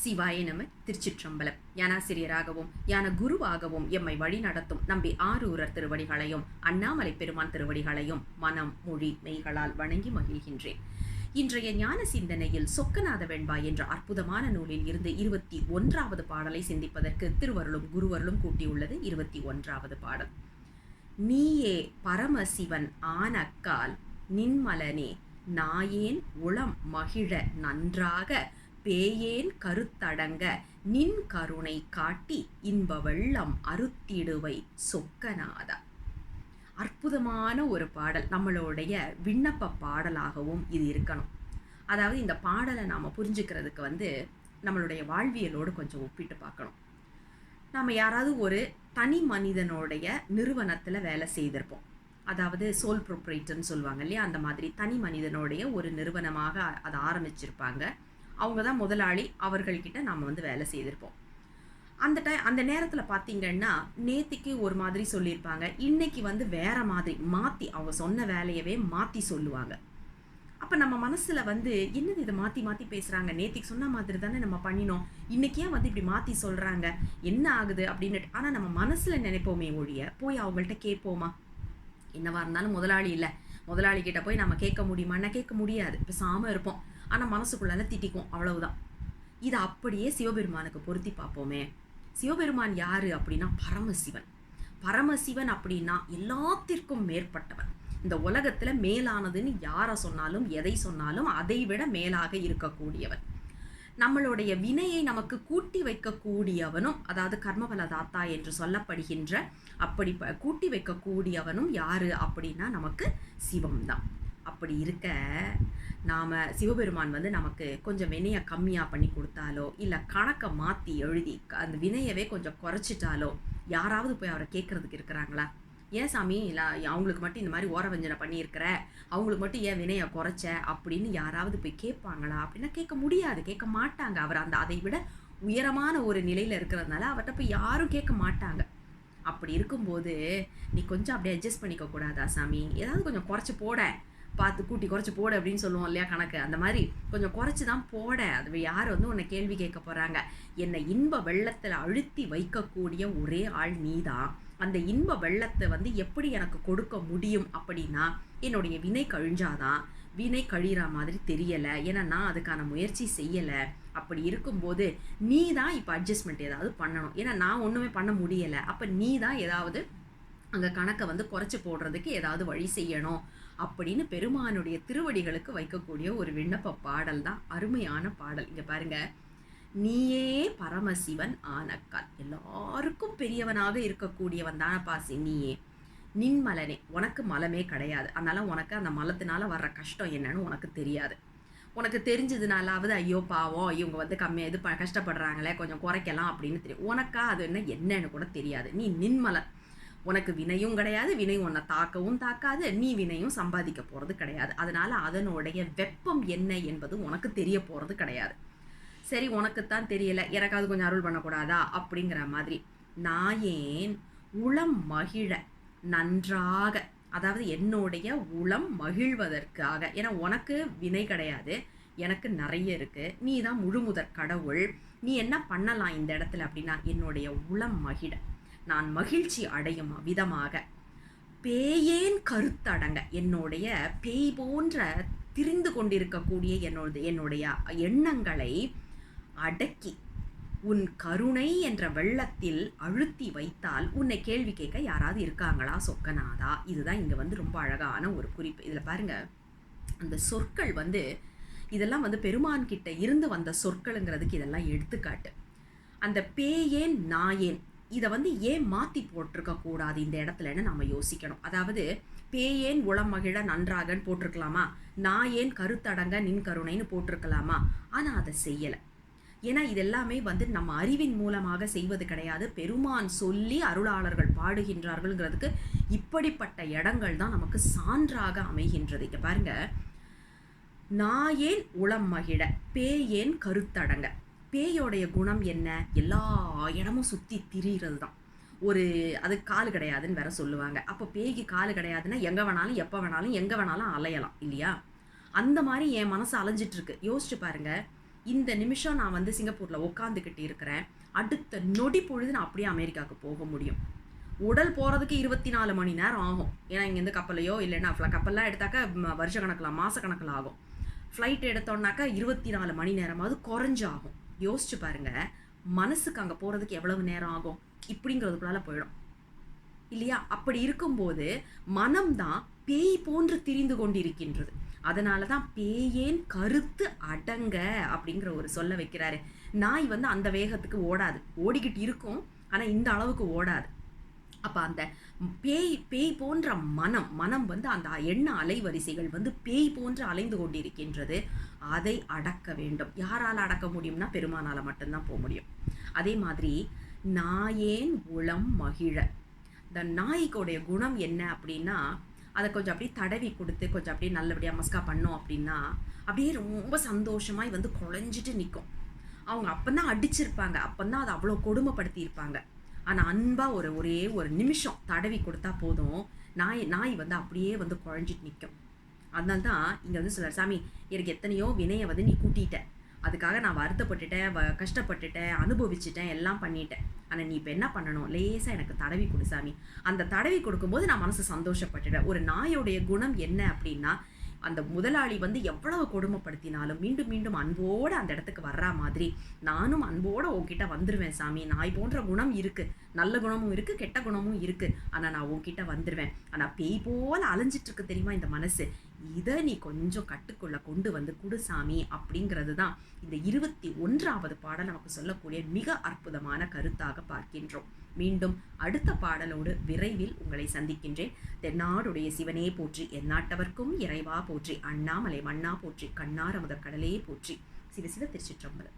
சிவாய நம. திருச்சிற்றம்பலம். ஞானாசிரியராகவும் ஞான குருவாகவும் எம்மை வழி நடத்தும் நம்பி ஆரூரர் திருவடிகளையும் அண்ணாமலை பெருமான் திருவடிகளையும் மனம் மொழி மெய்களால் வணங்கி மகிழ்கின்றேன். இன்றைய ஞான சிந்தனையில் சொக்கநாத வெண்பா என்ற அற்புதமான நூலில் இருந்து 21வது பாடலை சிந்திப்பதற்கு திருவருளும் குருவருளும் கூட்டியுள்ளது. 21வது பாடல். நீயே பரமசிவன் ஆனக்கால் நின்மலனே நாயேன் உளம் மகிழ நன்றாக பேயேன் கருத்தடங்க நின் கருணை காட்டி இன்ப வெள்ளம் அறுத்திடுவை சொக்கநாதா. அற்புதமான ஒரு பாடல். நம்மளுடைய விண்ணப்ப பாடலாகவும் இது இருக்கணும். அதாவது இந்த பாடலை நாம் புரிஞ்சுக்கிறதுக்கு நம்மளுடைய வாழ்வியலோடு கொஞ்சம் ஒப்பிட்டு பார்க்கணும். நம்ம யாராவது ஒரு தனி மனிதனுடைய நிறுவனத்தில் வேலை செய்திருப்போம். அதாவது சோல் ப்ரொப்ரைட்டர்னு சொல்லுவாங்க இல்லையா, அந்த மாதிரி தனி மனிதனுடைய ஒரு நிறுவனமாக அதை ஆரம்பிச்சிருப்பாங்க. அவங்க தான் முதலாளி. அவர்கள்கிட்ட நாம் வேலை செய்திருப்போம். அந்த நேரத்தில் பார்த்தீங்கன்னா நேத்திக்கு ஒரு மாதிரி சொல்லியிருப்பாங்க, இன்னைக்கு வேற மாதிரி மாற்றி அவங்க சொன்ன வேலையவே மாற்றி சொல்லுவாங்க. அப்போ நம்ம மனசில் என்னது இதை மாற்றி மாற்றி பேசுகிறாங்க, நேத்திக்கு சொன்ன மாதிரி தானே நம்ம பண்ணினோம், இன்றைக்கி ஏன் இப்படி மாற்றி சொல்கிறாங்க, என்ன ஆகுது அப்படின்னு. ஆனால் நம்ம மனசில் நினைப்போமே ஒழிய போய் அவங்கள்ட்ட கேட்போமா? என்னவா இருந்தாலும் முதலாளி இல்லை, முதலாளிகிட்ட போய் நம்ம கேட்க முடியுமான்னா கேட்க முடியாது, பேசாமல் இருப்போம். ஆனால் மனசுக்குள்ளால திட்டிக்கும், அவ்வளவுதான். இதை அப்படியே சிவபெருமானுக்கு பொருத்தி பார்ப்போமே. சிவபெருமான் யாரு அப்படின்னா பரமசிவன். பரமசிவன் அப்படின்னா எல்லாத்திற்கும் மேற்பட்டவன். இந்த உலகத்தில் மேலானதுன்னு யாரை சொன்னாலும் எதை சொன்னாலும் அதை விட மேலாக இருக்கக்கூடியவன். நம்மளுடைய வினையை நமக்கு கூட்டி வைக்கக்கூடியவனும், அதாவது கர்மபல தாத்தா என்று சொல்லப்படுகின்ற அப்படி கூட்டி வைக்கக்கூடியவனும் யாரு அப்படின்னா நமக்கு சிவம்தான். அப்படி இருக்க நாம் சிவபெருமான் நமக்கு கொஞ்சம் வினையை கம்மியாக பண்ணி கொடுத்தாலோ இல்லை கணக்கை மாற்றி எழுதி அந்த வினையவே கொஞ்சம் குறைச்சிட்டாலோ யாராவது போய் அவரை கேட்குறதுக்கு இருக்கிறாங்களா? ஏன் சாமி இல்லை அவங்களுக்கு மட்டும் இந்த மாதிரி ஓரவஞ்சனை பண்ணியிருக்கிற, அவங்களுக்கு மட்டும் ஏன் வினையை குறைச்ச அப்படின்னு யாராவது போய் கேட்பாங்களா? அப்படின்னா கேட்க முடியாது, கேட்க மாட்டாங்க. அவர் அதை விட உயரமான ஒரு நிலையில் இருக்கிறதுனால அவர்கிட்ட போய் யாரும் கேட்க மாட்டாங்க. அப்படி இருக்கும்போது நீ கொஞ்சம் அப்படியே அட்ஜஸ்ட் பண்ணிக்க கூடாதா சாமி, ஏதாவது கொஞ்சம் குறைச்சி போட, பார்த்து கூட்டி குறைச்சி போட அப்படின்னு சொல்லுவோம் இல்லையா கணக்கு, அந்த மாதிரி கொஞ்சம் குறைச்சி தான் போட. அது யார் உன்னை கேள்வி கேட்க போகிறாங்க? என்னை இன்ப வெள்ளத்தில் அழுத்தி வைக்கக்கூடிய ஒரே ஆள் நீ தான். அந்த இன்ப வெள்ளத்தை எப்படி எனக்கு கொடுக்க முடியும் அப்படின்னா என்னுடைய வினை கழிஞ்சாதான். வினை கழிகிற மாதிரி தெரியலை, ஏன்னா நான் அதுக்கான முயற்சி செய்யலை. அப்படி இருக்கும்போது நீ தான் இப்போ அட்ஜஸ்ட்மெண்ட் ஏதாவது பண்ணணும், ஏன்னா நான் ஒன்றுமே பண்ண முடியலை. அப்போ நீ தான் ஏதாவது அங்கே கணக்கை குறைச்சி போடுறதுக்கு ஏதாவது வழி செய்யணும் அப்படின்னு பெருமானுடைய திருவடிகளுக்கு வைக்கக்கூடிய ஒரு விண்ணப்ப பாடல் தான். அருமையான பாடல். இங்கே பாருங்க. நீயே பரமசிவன் ஆனக்கால், எல்லாருக்கும் பெரியவனாக இருக்கக்கூடியவன் தானப்பாசி நீயே. நின்மலனே, உனக்கு மலமே கிடையாது, அதனால உனக்கு அந்த மலத்தினால வர்ற கஷ்டம் என்னன்னு உனக்கு தெரியாது. உனக்கு தெரிஞ்சதுனாலாவது ஐயோ பாவம் இவங்க கம்மியாக இது கஷ்டப்படுறாங்களே கொஞ்சம் குறைக்கலாம் அப்படின்னு தெரியும். உனக்கா அது என்னன்னு கூட தெரியாது. நீ நின்மலன், உனக்கு வினையும் கிடையாது, வினை உன்னை தாக்கவும் தாக்காது, நீ வினையும் சம்பாதிக்க போகிறது கிடையாது. அதனால அதனுடைய வெப்பம் என்ன என்பது உனக்கு தெரிய போகிறது கிடையாது. சரி, உனக்குத்தான் தெரியல, எனக்காவது கொஞ்சம் அருள் பண்ணக்கூடாதா அப்படிங்கிற மாதிரி. நாயேன் உளம் மகிழ நன்றாக, அதாவது என்னுடைய உளம் மகிழ்வதற்காக, ஏன்னா உனக்கு வினை கிடையாது, எனக்கு நிறைய இருக்கு, நீ தான் முழுமுதற் கடவுள், நீ என்ன பண்ணலாம் இந்த இடத்துல அப்படின்னா என்னுடைய உளம் மகிழ, நான் மகிழ்ச்சி அடையும் விதமாக பேயேன் கருத்தடங்க, என்னுடைய பேய் போன்ற திரிந்து கொண்டிருக்கக்கூடிய என்னுடைய எண்ணங்களை அடக்கி உன் கருணை என்ற வெள்ளத்தில் அழுத்தி வைத்தால் உன்னை கேள்வி கேட்க யாராவது இருக்காங்களா சொக்கநாதா? இதுதான் இங்கே ரொம்ப அழகான ஒரு குறிப்பு. இதில் பாருங்க, அந்த சொற்கள் இதெல்லாம் பெருமான் கிட்ட இருந்து வந்த சொற்களுங்கிறதுக்கு இதெல்லாம் எடுத்துக்காட்டு. அந்த பேயேன் நாயேன் இதை ஏன் மாற்றி போட்டிருக்க கூடாது இந்த இடத்துலன்னு நம்ம யோசிக்கணும். அதாவது பேயேன் உளம் மகிழ நன்றாகன்னு போட்டிருக்கலாமா, நாயேன் கருத்தடங்க நின் கருணைன்னு போட்டிருக்கலாமா? ஆனால் அதை செய்யலை. ஏன்னா இதெல்லாமே நம்ம அறிவின் மூலமாக செய்வது கிடையாது, பெருமான் சொல்லி அருளாளர்கள் பாடுகின்றார்கள்ங்கிறதுக்கு இப்படிப்பட்ட இடங்கள் தான் நமக்கு சான்றாக அமைகின்றது. இங்கே பாருங்க, நாயேன் உளம் மகிழ பேயேன் கருத்தடங்க. பேயோடைய குணம் என்ன? எல்லா இடமும் சுற்றி திரிகிறது தான். அது காலு கிடையாதுன்னு வேற சொல்லுவாங்க. அப்போ பேய்க்கு காலு கிடையாதுன்னா எங்கே வேணாலும் எப்போ வேணாலும் எங்கே வேணாலும் அலையலாம் இல்லையா? அந்த மாதிரி என் மனசு அலைஞ்சிட்டு இருக்கு. யோசிச்சு பாருங்க, இந்த நிமிஷம் நான் வந்து சிங்கப்பூரில் உட்காந்துக்கிட்டு இருக்கிறேன், அடுத்த நொடி பொழுது நான் அப்படியே அமெரிக்காவுக்கு போக முடியும். உடல் போகிறதுக்கு 24 மணி நேரம் ஆகும். ஏன்னா இங்கேருந்து கப்பலையோ இல்லைன்னா கப்பல்லாம் எடுத்தாக்கா வருஷ கணக்கில் மாத கணக்கில் ஆகும். ஃப்ளைட் எடுத்தோம்னாக்கா 24 மணி நேரமாவது குறைஞ்சு ஆகும். யோசிச்சு பாருங்கள், மனசுக்கு அங்கே போகிறதுக்கு எவ்வளவு நேரம் ஆகும்? இப்படிங்கிறதுக்குள்ளால போயிடும் இல்லையா? அப்படி இருக்கும்போது மனம்தான் பேய் போன்று திரிந்து கொண்டிருக்கின்றது. அதனால தான் பேயேன் கருத்து அடங்க அப்படிங்கிற ஒரு சொல்ல வைக்கிறாரு. நாய் வந்து அந்த வேகத்துக்கு ஓடாது, ஓடிக்கிட்டு இருக்கும், ஆனால் இந்த அளவுக்கு ஓடாது. அப்போ அந்த பேய் போன்ற மனம் வந்து அந்த எண்ண அலைவரிசைகள் வந்து பேய் போன்று அலைந்து கொண்டிருக்கின்றது. அதை அடக்க வேண்டும். யாரால் அடக்க முடியும்னா பெருமானால மட்டும்தான் போக முடியும். அதே மாதிரி நாயேன் உளம் மகிழ, இந்த நாய்க்குடைய குணம் என்ன அப்படின்னா, அதை கொஞ்சம் அப்படியே தடவி கொடுத்து கொஞ்சம் அப்படியே நல்லபடியாக மஸ்கா பண்ணோம் அப்படின்னா அப்படியே ரொம்ப சந்தோஷமாய் வந்து குழஞ்சிட்டு நிற்கும். அவங்க அப்போதான் அடிச்சிருப்பாங்க, அப்போதான் அதை அவ்வளோ கொடுமைப்படுத்தியிருப்பாங்க. ஆனால் அன்பாக ஒரே ஒரு நிமிஷம் தடவி கொடுத்தா போதும், நாய் வந்து அப்படியே வந்து குழஞ்சிட்டு நிற்கும். அதனால தான் இங்கே வந்து சொல்கிறார், சாமி எனக்கு எத்தனையோ வினையை வந்து நீ கூட்டிட்ட, அதுக்காக நான் வருத்தப்பட்டுட்டேன், கஷ்டப்பட்டுட்டேன், அனுபவிச்சுட்டேன், எல்லாம் பண்ணிட்டேன். ஆனால் நீ இப்போ என்ன பண்ணணும், லேசாக எனக்கு தடவி கொடு சாமி. அந்த தடவி கொடுக்கும்போது நான் மனசு சந்தோஷப்பட்டுட்டேன். ஒரு நாயோடைய குணம் என்ன அப்படின்னா, அந்த முதலாளி வந்து எவ்வளவு கொடுமைப்படுத்தினாலும் மீண்டும் மீண்டும் அன்போடு அந்த இடத்துக்கு வர்ற மாதிரி நானும் அன்போடு உன்கிட்ட வந்துடுவேன் சாமி. நாய் போன்ற குணம் இருக்குது, நல்ல குணமும் இருக்குது, கெட்ட குணமும் இருக்குது. ஆனால் நான் உன்கிட்ட வந்துடுவேன். ஆனால் பேய் போல் அலைஞ்சிட்ருக்கு தெரியுமா இந்த மனசு, இதை நீ கொஞ்சம் கட்டுக்குள்ளே கொண்டு வந்து குடு சாமி அப்படிங்கிறது தான் இந்த 21வது பாடல் நமக்கு சொல்லக்கூடிய மிக அற்புதமான கருத்தாக பார்க்கின்றோம். மீண்டும் அடுத்த பாடலோடு விரைவில் உங்களை சந்திக்கின்றேன். தென்னாடுடைய சிவனே போற்றி, எந்நாட்டவர்க்கும் இறைவா போற்றி, அண்ணாமலை மண்ணா போற்றி, கண்ணார முதற் கடலே போற்றி. சிவ சிவ திருச்சிற்றம்பலம்.